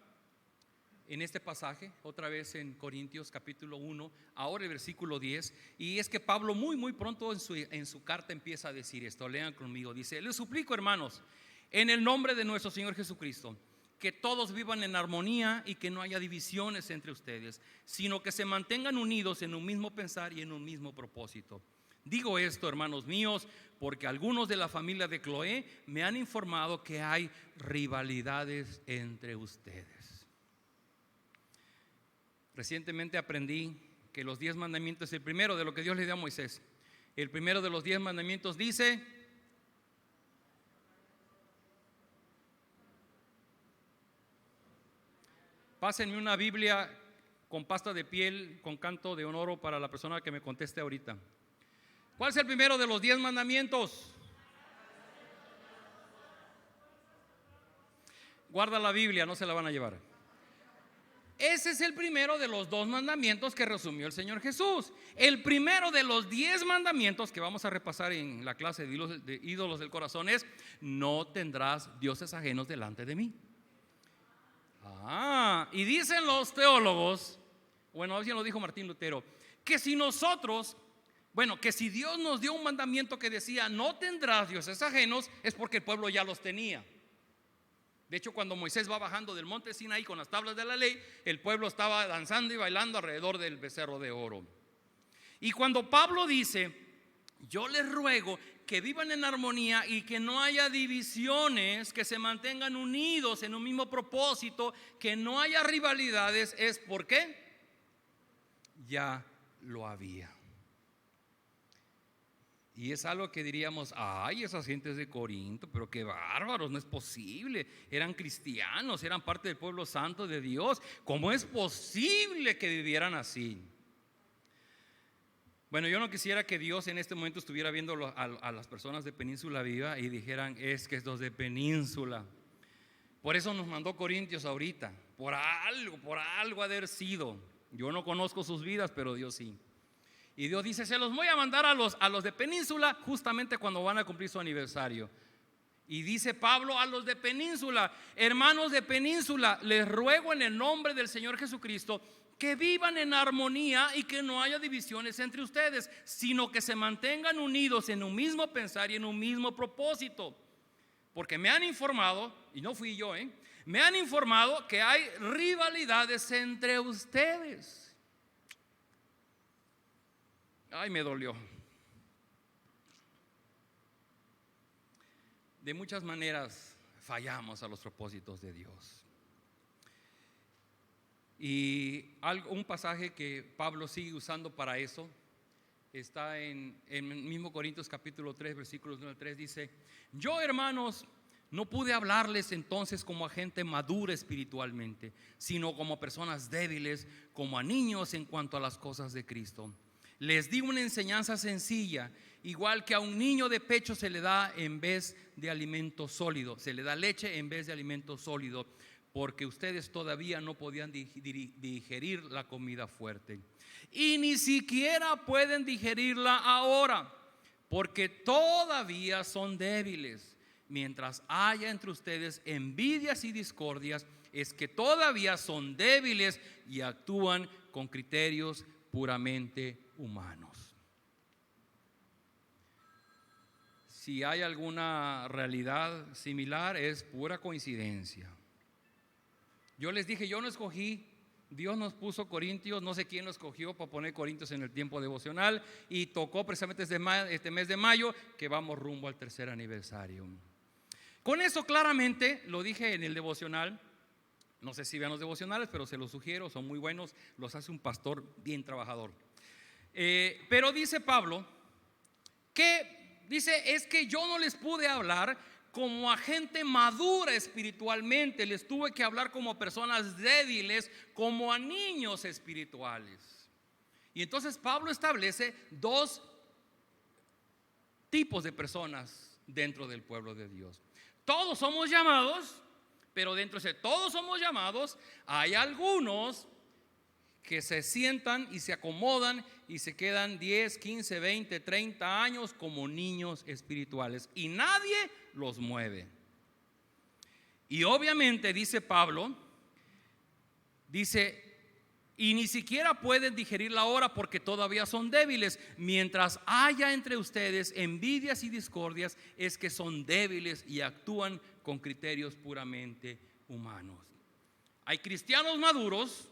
en este pasaje, otra vez en Corintios capítulo 1, ahora el versículo 10, y es que Pablo muy pronto en su carta empieza a decir esto. Lean conmigo, dice: les suplico, hermanos, en el nombre de nuestro Señor Jesucristo, que todos vivan en armonía y que no haya divisiones entre ustedes, sino que se mantengan unidos en un mismo pensar y en un mismo propósito. Digo esto, hermanos míos, porque algunos de la familia de Cloé me han informado que hay rivalidades entre ustedes. Recientemente aprendí que los 10 mandamientos, el primero de lo que Dios le dio a Moisés, el primero de los 10 mandamientos dice: pásenme una Biblia con pasta de piel, con canto de oro para la persona que me conteste ahorita. ¿Cuál es el primero de los 10 mandamientos? Guarda la Biblia, no se la van a llevar. Ese es el primero de los 2 mandamientos que resumió el Señor Jesús. El primero de los 10 mandamientos que vamos a repasar en la clase de ídolos del corazón es: no tendrás dioses ajenos delante de mí. Y dicen los teólogos, bueno, así lo dijo Martín Lutero, que si que si Dios nos dio un mandamiento que decía no tendrás dioses ajenos, es porque el pueblo ya los tenía. De hecho, cuando Moisés va bajando del monte Sinaí con las tablas de la ley, el pueblo estaba danzando y bailando alrededor del becerro de oro. Y cuando Pablo dice: yo les ruego que vivan en armonía y que no haya divisiones, que se mantengan unidos en un mismo propósito, que no haya rivalidades, es porque ya lo había. Y es algo que diríamos: ay, esas gentes de Corinto, pero qué bárbaros, no es posible. Eran cristianos, eran parte del pueblo santo de Dios. ¿Cómo es posible que vivieran así? Bueno, yo no quisiera que Dios en este momento estuviera viendo a las personas de Península Viva y dijeran: es que estos de Península, por eso nos mandó Corintios ahorita, por algo ha de haber sido. Yo no conozco sus vidas, pero Dios sí. Y Dios dice: se los voy a mandar a los de Península justamente cuando van a cumplir su aniversario. Y dice Pablo a los de Península: hermanos de Península, les ruego en el nombre del Señor Jesucristo que vivan en armonía y que no haya divisiones entre ustedes, sino que se mantengan unidos en un mismo pensar y en un mismo propósito. Porque me han informado, y no fui yo, me han informado que hay rivalidades entre ustedes. Ay, me dolió. De muchas maneras fallamos a los propósitos de Dios. Y un pasaje que Pablo sigue usando para eso está en mismo Corintios capítulo 3 versículos 1 al 3. Dice: yo, hermanos, no pude hablarles entonces como a gente madura espiritualmente, sino como personas débiles, como a niños en cuanto a las cosas de Cristo. Les di una enseñanza sencilla, igual que a un niño de pecho se le da en vez de alimento sólido, se le da leche en vez de alimento sólido, porque ustedes todavía no podían digerir la comida fuerte, y ni siquiera pueden digerirla ahora, porque todavía son débiles. Mientras haya entre ustedes envidias y discordias, es que todavía son débiles y actúan con criterios puramente humanos. Si hay alguna realidad similar, es pura coincidencia. Yo les dije: yo no escogí, Dios nos puso Corintios, no sé quién lo escogió para poner Corintios en el tiempo devocional, y tocó precisamente este mes de mayo que vamos rumbo al 3er aniversario. Con eso claramente lo dije en el devocional. No sé si vean los devocionales, pero se los sugiero, son muy buenos, los hace un pastor bien trabajador. Pero dice Pablo es que yo no les pude hablar como a gente madura espiritualmente, les tuve que hablar como a personas débiles, como a niños espirituales. Y entonces Pablo establece 2 tipos de personas dentro del pueblo de Dios. Todos somos llamados, pero dentro de todos somos llamados, hay algunos que se sientan y se acomodan y se quedan 10, 15, 20, 30 años como niños espirituales y nadie los mueve. Y obviamente dice Pablo, y ni siquiera pueden digerirla ahora porque todavía son débiles. Mientras haya entre ustedes envidias y discordias, es que son débiles y actúan con criterios puramente humanos. Hay cristianos maduros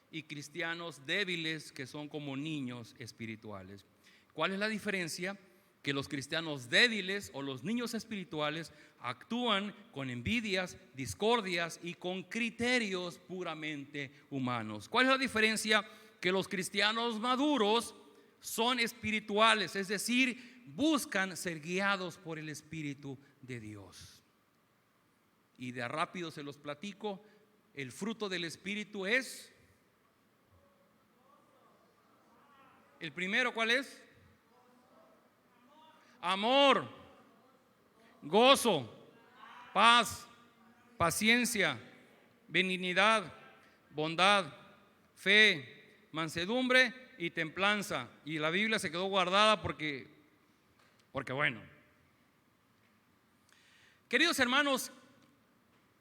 y cristianos débiles que son como niños espirituales. ¿Cuál es la diferencia? Que los cristianos débiles o los niños espirituales actúan con envidias, discordias y con criterios puramente humanos. ¿Cuál es la diferencia? Que los cristianos maduros son espirituales, es decir, buscan ser guiados por el Espíritu de Dios. Y de rápido se los platico. El fruto del Espíritu es... ¿El primero cuál es? Amor, gozo, paz, paciencia, benignidad, bondad, fe, mansedumbre y templanza. Y la Biblia se quedó guardada porque bueno. Queridos hermanos,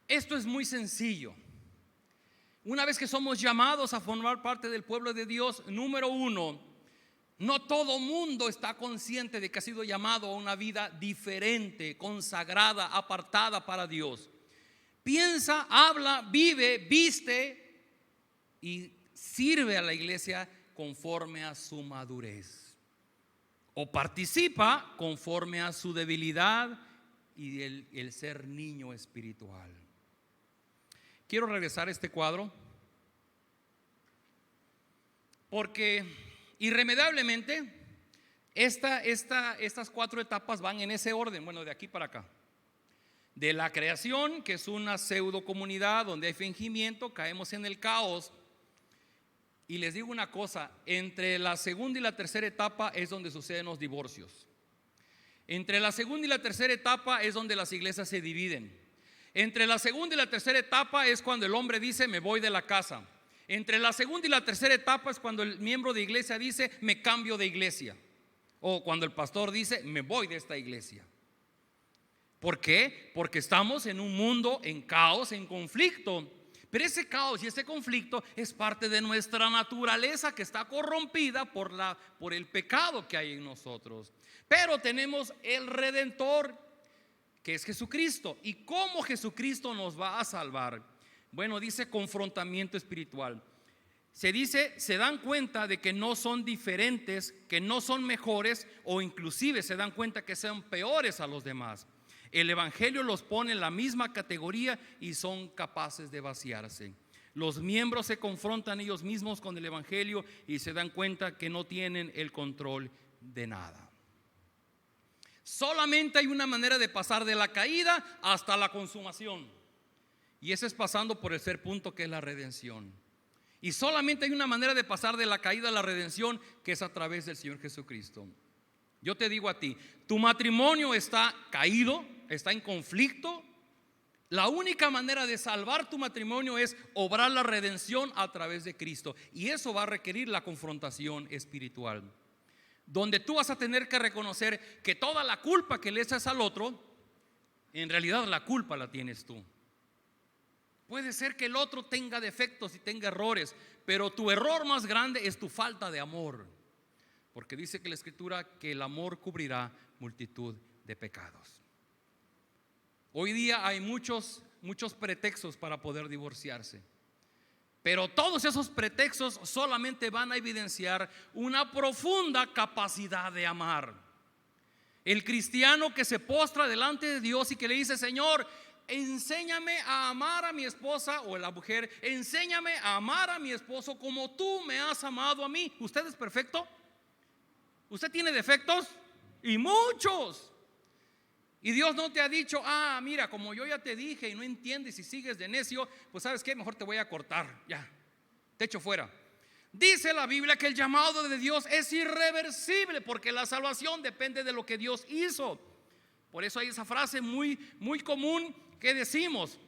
esto es muy sencillo. Una vez que somos llamados a formar parte del pueblo de Dios, número uno, no todo mundo está consciente de que ha sido llamado a una vida diferente, consagrada, apartada para Dios. Piensa, habla, vive, viste y sirve a la iglesia conforme a su madurez, o participa conforme a su debilidad y el ser niño espiritual. Quiero regresar a este cuadro porque irremediablemente estas 4 etapas van en ese orden. Bueno, de aquí para acá. De la creación, que es una pseudo comunidad donde hay fingimiento, caemos en el caos. Y les digo una cosa, entre la segunda y la tercera etapa es donde suceden los divorcios. Entre la segunda y la tercera etapa es donde las iglesias se dividen. Entre la segunda y la tercera etapa es cuando el hombre dice me voy de la casa. Entre la segunda y la tercera etapa es cuando el miembro de iglesia dice me cambio de iglesia. O cuando el pastor dice me voy de esta iglesia. ¿Por qué? Porque estamos en un mundo en caos, en conflicto. Pero ese caos y ese conflicto es parte de nuestra naturaleza que está corrompida por el pecado que hay en nosotros. Pero tenemos el Redentor, que es Jesucristo. ¿Y cómo Jesucristo nos va a salvar? Bueno, dice confrontamiento espiritual. Se dan cuenta de que no son diferentes, que no son mejores, o inclusive se dan cuenta que son peores a los demás. El evangelio los pone en la misma categoría y son capaces de vaciarse. Los miembros se confrontan ellos mismos con el evangelio y se dan cuenta que no tienen el control de nada. Solamente hay una manera de pasar de la caída hasta la consumación, y ese es pasando por el tercer punto, que es la redención. Y solamente hay una manera de pasar de la caída a la redención, que es a través del Señor Jesucristo. Yo te digo a ti, tu matrimonio está caído, está en conflicto. La única manera de salvar tu matrimonio es obrar la redención a través de Cristo, y eso va a requerir la confrontación espiritual, donde tú vas a tener que reconocer que toda la culpa que le echas al otro, en realidad la culpa la tienes tú. Puede ser que el otro tenga defectos y tenga errores, pero tu error más grande es tu falta de amor, porque dice que la Escritura que el amor cubrirá multitud de pecados. Hoy día hay muchos pretextos para poder divorciarse, pero todos esos pretextos solamente van a evidenciar una profunda capacidad de amar. El cristiano que se postra delante de Dios y que le dice: Señor, enséñame a amar a mi esposa, o la mujer, enséñame a amar a mi esposo como tú me has amado a mí. ¿Usted es perfecto? ¿Usted tiene defectos? Y muchos. Y Dios no te ha dicho: mira, como yo ya te dije y no entiendes y sigues de necio, pues ¿sabes qué? Mejor te voy a cortar, ya, te echo fuera. Dice la Biblia que el llamado de Dios es irreversible, porque la salvación depende de lo que Dios hizo. Por eso hay esa frase muy común que decimos: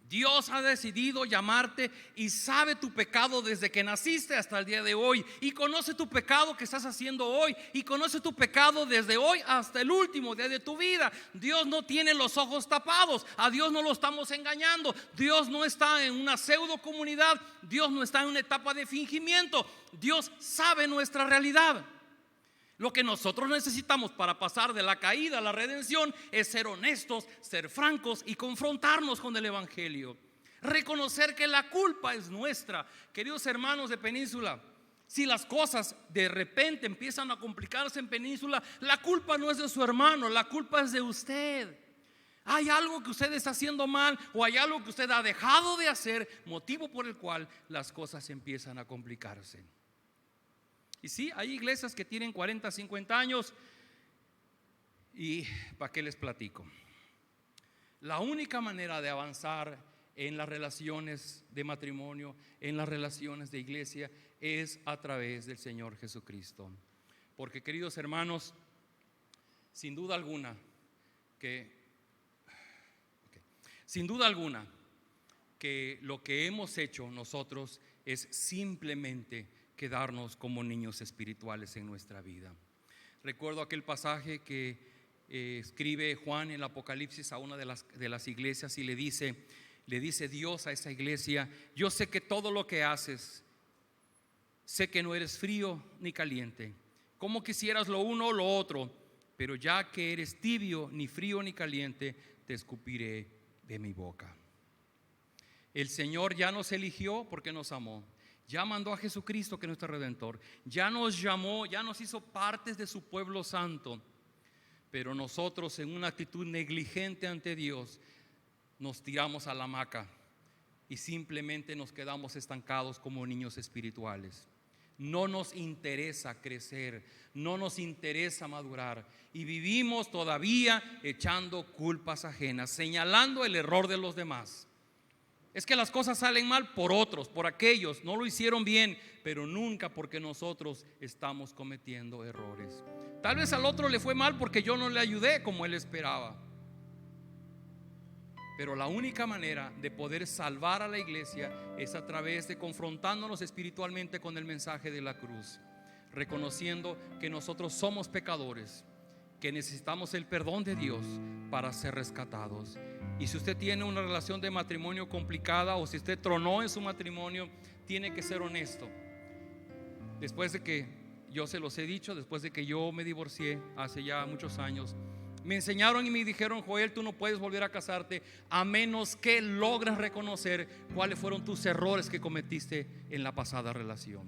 Dios ha decidido llamarte y sabe tu pecado desde que naciste hasta el día de hoy, y conoce tu pecado que estás haciendo hoy, y conoce tu pecado desde hoy hasta el último día de tu vida. Dios no tiene los ojos tapados, a Dios no lo estamos engañando. Dios no está en una pseudo comunidad, Dios no está en una etapa de fingimiento. Dios sabe nuestra realidad. Lo que nosotros necesitamos para pasar de la caída a la redención es ser honestos, ser francos y confrontarnos con el evangelio. Reconocer que la culpa es nuestra. Queridos hermanos de Península, si las cosas de repente empiezan a complicarse en Península, la culpa no es de su hermano, la culpa es de usted. Hay algo que usted está haciendo mal, o hay algo que usted ha dejado de hacer, motivo por el cual las cosas empiezan a complicarse. Y sí, hay iglesias que tienen 40, 50 años, y ¿para qué les platico? La única manera de avanzar en las relaciones de matrimonio, en las relaciones de iglesia, es a través del Señor Jesucristo. Porque, queridos hermanos, sin duda alguna, que lo que hemos hecho nosotros es simplemente quedarnos como niños espirituales en nuestra vida. Recuerdo aquel pasaje que escribe Juan en el Apocalipsis a una de las iglesias y le dice Dios a esa iglesia: yo sé que todo lo que haces, sé que no eres frío ni caliente, como quisieras lo uno o lo otro, pero ya que eres tibio, ni frío ni caliente, te escupiré de mi boca. El Señor ya nos eligió porque nos amó. Ya mandó a Jesucristo, que es nuestro Redentor. Ya nos llamó, ya nos hizo partes de su pueblo santo. Pero nosotros, en una actitud negligente ante Dios, nos tiramos a la hamaca y simplemente nos quedamos estancados como niños espirituales. No nos interesa crecer, no nos interesa madurar, y vivimos todavía echando culpas ajenas, señalando el error de los demás. Es que las cosas salen mal por otros, por aquellos, no lo hicieron bien, pero nunca porque nosotros estamos cometiendo errores. Tal vez al otro le fue mal porque yo no le ayudé como él esperaba. Pero la única manera de poder salvar a la iglesia es a través de confrontándonos espiritualmente con el mensaje de la cruz, reconociendo que nosotros somos pecadores, que necesitamos el perdón de Dios para ser rescatados. Y si usted tiene una relación de matrimonio complicada, o si usted tronó en su matrimonio, tiene que ser honesto. Después de que yo se los he dicho, después de que yo me divorcié hace ya muchos años, me enseñaron y me dijeron: Joel, tú no puedes volver a casarte a menos que logres reconocer cuáles fueron tus errores que cometiste en la pasada relación.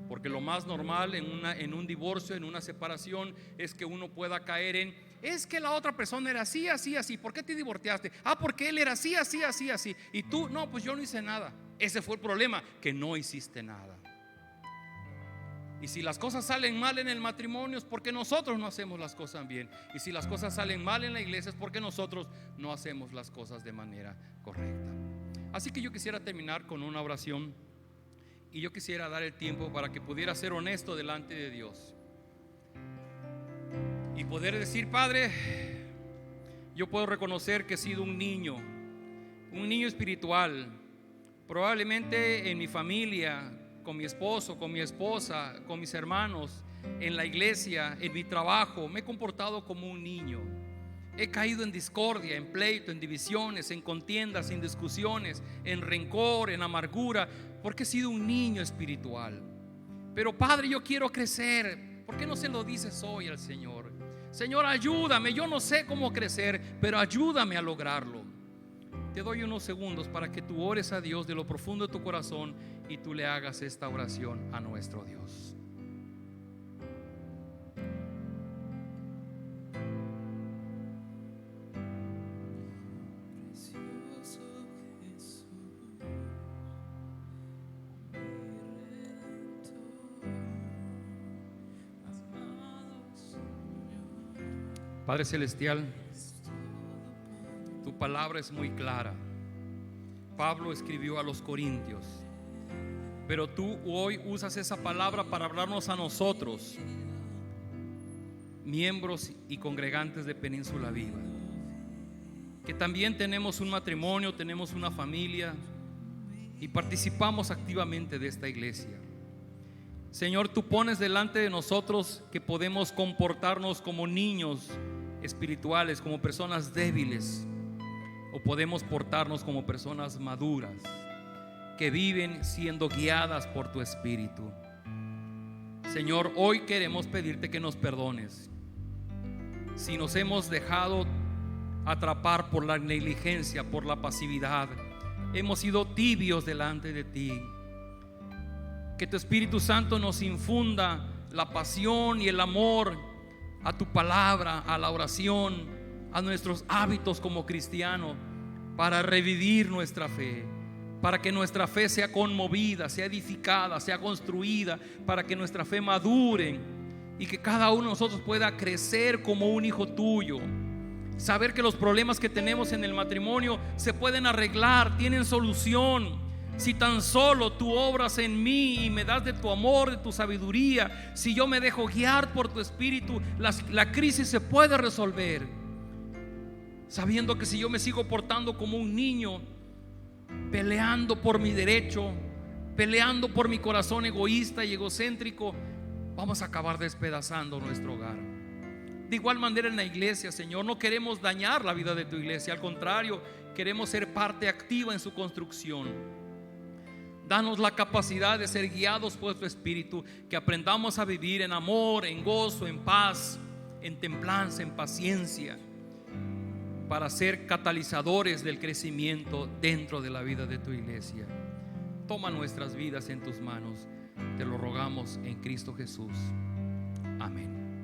Porque lo más normal en un divorcio, en una separación, es que uno pueda caer en: es que la otra persona era así, así, así, ¿por qué te divorciaste? Porque él era así, así, así, así, y tú, no, pues yo no hice nada. Ese fue el problema, que no hiciste nada. Y si las cosas salen mal en el matrimonio es porque nosotros no hacemos las cosas bien. Y si las cosas salen mal en la iglesia es porque nosotros no hacemos las cosas de manera correcta. Así que yo quisiera terminar con una oración, y yo quisiera dar el tiempo para que pudiera ser honesto delante de Dios y poder decir: Padre, yo puedo reconocer que he sido un niño espiritual. Probablemente en mi familia, con mi esposo, con mi esposa, con mis hermanos, en la iglesia, en mi trabajo, me he comportado como un niño. He caído en discordia, en pleito, en divisiones, en contiendas, en discusiones, en rencor, en amargura, porque he sido un niño espiritual. Pero Padre, yo quiero crecer. ¿Por qué no se lo dices hoy al Señor? Señor, ayúdame, yo no sé cómo crecer, pero ayúdame a lograrlo. Te doy unos segundos para que tú ores a Dios de lo profundo de tu corazón y tú le hagas esta oración a nuestro Dios. Padre Celestial, tu palabra es muy clara. Pablo escribió a los Corintios, pero tú hoy usas esa palabra para hablarnos a nosotros, miembros y congregantes de Península Viva, que también tenemos un matrimonio, tenemos una familia y participamos activamente de esta iglesia. Señor, tú pones delante de nosotros que podemos comportarnos como niños espirituales, como personas débiles, o podemos portarnos como personas maduras que viven siendo guiadas por tu Espíritu. Señor, hoy queremos pedirte que nos perdones si nos hemos dejado atrapar por la negligencia, por la pasividad, hemos sido tibios delante de ti. Que tu Espíritu Santo nos infunda la pasión y el amor a tu palabra, a la oración, a nuestros hábitos como cristianos, para revivir nuestra fe, para que nuestra fe sea conmovida, sea edificada, sea construida, para que nuestra fe madure y que cada uno de nosotros pueda crecer como un hijo tuyo. Saber que los problemas que tenemos en el matrimonio se pueden arreglar, tienen solución. Si tan solo tú obras en mí y me das de tu amor, de tu sabiduría, si yo me dejo guiar por tu Espíritu, la crisis se puede resolver. Sabiendo que si yo me sigo portando como un niño, peleando por mi derecho, peleando por mi corazón egoísta y egocéntrico, vamos a acabar despedazando nuestro hogar. De igual manera en la iglesia, Señor, no queremos dañar la vida de tu iglesia, al contrario, queremos ser parte activa en su construcción. Danos la capacidad de ser guiados por tu Espíritu, que aprendamos a vivir en amor, en gozo, en paz, en templanza, en paciencia, para ser catalizadores del crecimiento dentro de la vida de tu iglesia. Toma nuestras vidas en tus manos, te lo rogamos en Cristo Jesús. Amén.